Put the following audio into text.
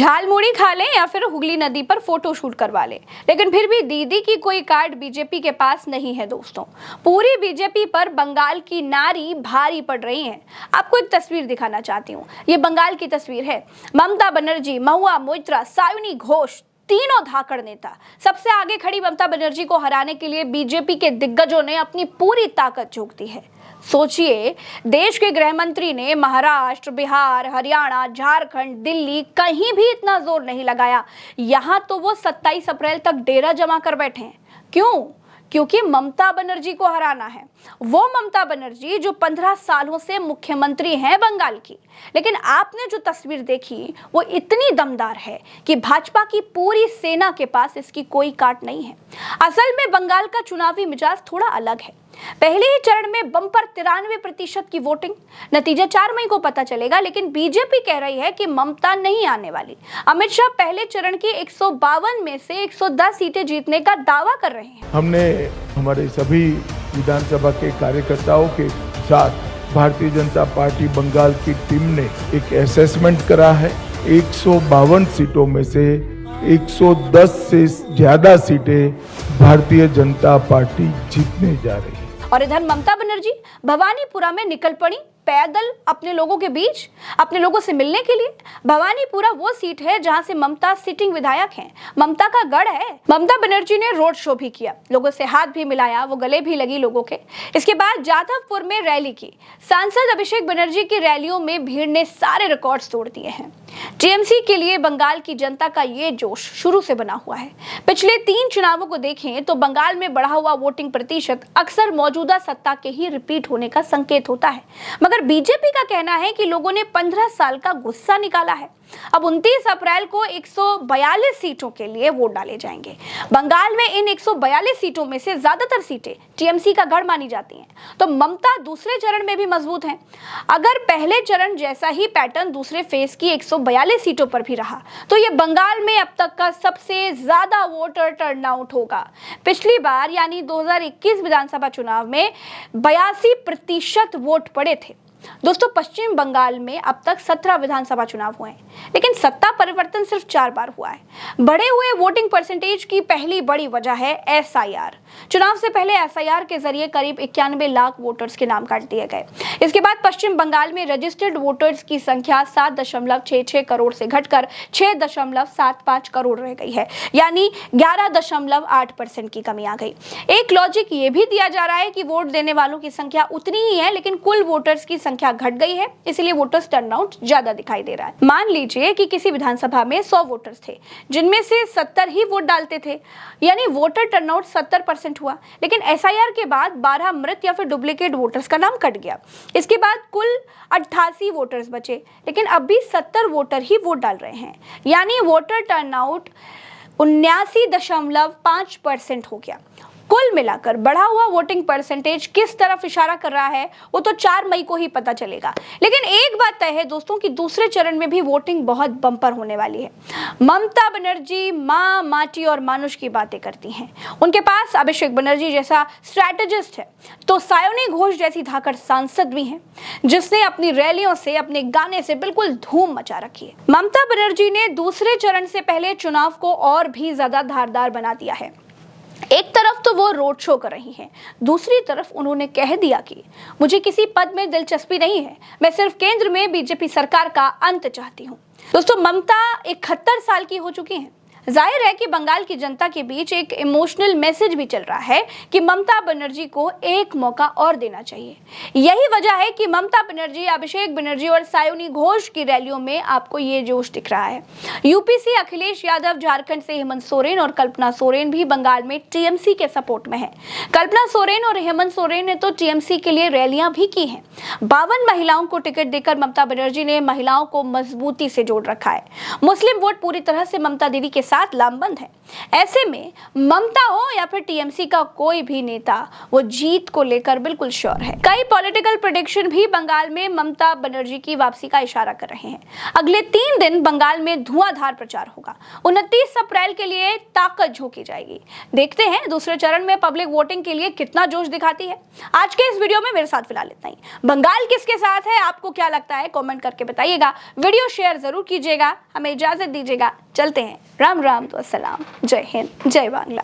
झालमुड़ी खा लें या फिर हुगली नदी पर फोटो शूट करवा लें, लेकिन फिर भी दीदी की कोई कार्ड बीजेपी के पास नहीं है दोस्तों। पूरी बीजेपी पर बंगाल की नारी भारी पड़ रही हैं। आपको एक तस्वीर दिखाना चाहती हूँ। ये बंगाल की तस्वीर है। ममता बनर्जी, महुआ मोइत्रा, सायोनी घोष, तीनों धाकड़ नेता। सबसे आगे खड़ी ममता बनर्जी को हराने के लिए बीजेपी के दिग्गजों ने अपनी पूरी ताकत झोंक दी है। सोचिए, देश के गृह मंत्री ने महाराष्ट्र, बिहार, हरियाणा, झारखंड, दिल्ली कहीं भी इतना जोर नहीं लगाया। यहां तो वो 27 अप्रैल तक डेरा जमा कर बैठे हैं। क्यों? क्योंकि ममता बनर्जी को हराना है। वो ममता बनर्जी जो 15 सालों से मुख्यमंत्री हैं बंगाल की। लेकिन आपने जो तस्वीर देखी वो इतनी दमदार है कि भाजपा की पूरी सेना के पास इसकी कोई काट नहीं है। असल में बंगाल का चुनावी मिजाज थोड़ा अलग है। पहले ही चरण में बम्पर 93% की वोटिंग। नतीजा 4 मई को पता चलेगा, लेकिन बीजेपी कह रही है कि ममता नहीं आने वाली। अमित शाह पहले चरण की 152 में से 110 सीटें जीतने का दावा कर रहे हैं। हमने हमारे सभी विधानसभा के कार्यकर्ताओं के साथ भारतीय जनता पार्टी बंगाल की टीम ने एक असेसमेंट करा है। 152 सीटों में से 110 से ज्यादा सीटें भारतीय जनता पार्टी जीतने जा रही है। और इधर ममता बनर्जी भवानीपुरा में निकल पड़ी पैदल अपने लोगों के बीच, अपने लोगों से मिलने के लिए। भवानीपुरा वो सीट है जहां से ममता सिटिंग विधायक हैं। ममता का गढ़ है। ममता बनर्जी ने रोड शो भी किया, लोगों से हाथ भी मिलाया, वो गले भी लगी लोगों के। इसके बाद जाधवपुर में रैली की। सांसद अभिषेक बनर्जी की रैलियों में भीड़ ने सारे रिकॉर्ड्स तोड़ दिए हैं। टीएमसी के लिए बंगाल की जनता का ये जोश शुरू से बना हुआ है। पिछले 3 चुनावों को देखें तो बंगाल में बढ़ा हुआ वोटिंग प्रतिशत अक्सर मौजूदा सत्ता के ही रिपीट होने का संकेत होता है। मगर बीजेपी का कहना है कि लोगों ने 15 साल का गुस्सा निकाला है। अब 29 अप्रैल को 142 सीटों के लिए वोट डाले जाएंगे। बंगाल में इन 142 सीटों में से ज्यादातर सीटें टीएमसी का गढ़ मानी जाती हैं। तो ममता दूसरे चरण में भी मजबूत हैं। अगर पहले चरण जैसा ही पैटर्न दूसरे फेज की 142 सीटों पर भी रहा तो ये बंगाल में अब तक का सबसे ज्यादा वोटर टर्नआउट होगा। पिछली बार यानी 2021 विधानसभा चुनाव में 82% वोट पड़े थे। दोस्तों, पश्चिम बंगाल में अब तक 17 विधानसभा चुनाव हुए हैं, लेकिन सत्ता परिवर्तन सिर्फ 4 बार हुआ है। बढ़े हुए वोटिंग परसेंटेज की पहली बड़ी वजह है एसआईआर। चुनाव से पहले एसआईआर के जरिए करीब 91 लाख वोटर्स के नाम काट दिए गए। इसके बाद पश्चिम बंगाल में रजिस्टर्ड वोटर्स की संख्या 7.66 करोड़ से घटकर 6.75 करोड़ रह गई है, यानी 11.8% की कमी आ गई। एक लॉजिक ये भी दिया जा रहा है कि वोट देने वालों की संख्या उतनी ही है, लेकिन कुल वोटर्स की संख्या घट गई है, इसलिए वोटर्स टर्नआउट ज्यादा दिखाई दे रहा है। मान लीजिए कि किसी विधानसभा में 100 वोटर्स थे, जिनमें से 70 ही वोट डालते थे, यानी वोटर टर्नआउट 70% हुआ। लेकिन एसआईआर के बाद 12 मृत या फिर डुप्लीकेट वोटर्स का नाम कट गया। इसके बाद कुल 88 वोटर्स बचे, लेकिन अब भी 70 वोटर ही वोट डाल रहे हैं, यानी वोटर टर्नआउट 79.5% हो गया। कुल मिलाकर बढ़ा हुआ वोटिंग परसेंटेज किस तरफ इशारा कर रहा है वो तो 4 मई को ही पता चलेगा। लेकिन एक बात तय है दोस्तों कि दूसरे चरण में भी वोटिंग बहुत बम्पर होने वाली है। ममता बनर्जी मां, माटी और मानुष की बातें करती हैं। उनके पास अभिषेक बनर्जी जैसा स्ट्रैटेजिस्ट है, तो सायोनी घोष जैसी धाकड़ सांसद भी हैं, जिसने अपनी रैलियों से, अपने गाने से बिल्कुल धूम मचा रखी है। ममता बनर्जी ने दूसरे चरण से पहले चुनाव को और भी ज्यादा धारदार बना दिया है। एक तरफ तो वो रोड शो कर रही हैं, दूसरी तरफ उन्होंने कह दिया कि मुझे किसी पद में दिलचस्पी नहीं है, मैं सिर्फ केंद्र में बीजेपी सरकार का अंत चाहती हूं। दोस्तों, ममता 71 साल की हो चुकी हैं। जाहिर है कि बंगाल की जनता के बीच एक इमोशनल मैसेज भी चल रहा है कि ममता बनर्जी को एक मौका और देना चाहिए। यही वजह है कि ममता बनर्जी, अभिषेक बनर्जी और सायोनी घोष की रैलियों में आपको ये जोश दिख रहा है। यूपी से अखिलेश यादव, झारखंड से हेमंत सोरेन और कल्पना सोरेन भी बंगाल में टीएमसी के सपोर्ट में है। कल्पना सोरेन और हेमंत सोरेन ने तो टीएमसी के लिए रैलियां भी की हैं। 52 महिलाओं को टिकट देकर ममता बनर्जी ने महिलाओं को मजबूती से जोड़ रखा है। मुस्लिम वोट पूरी तरह से ममता दीदी के साथ लामबंद है। ऐसे में ममता हो या फिर टीएमसी का कोई भी नेता, वो जीत को लेकर बिल्कुल श्योर है। कई पॉलिटिकल प्रेडिक्शन भी बंगाल में ममता बनर्जी की वापसी का इशारा कर रहे हैं। अगले 3 दिन बंगाल में धुआंधार प्रचार होगा। 29 अप्रैल के लिए ताकत झोंकी जाएगी। देखते हैं दूसरे चरण में पब्लिक वोटिंग के लिए कितना जोश दिखाती है। आज के इस वीडियो में मेरे साथ फिलहाल इतना ही। बंगाल किसके साथ है, आपको क्या लगता है, कमेंट करके बताइएगा। वीडियो शेयर जरूर कीजिएगा। हमें इजाजत दीजिएगा, चलते हैं। राम राम तो अस्सलाम, जय हिंद, जय बांग्ला।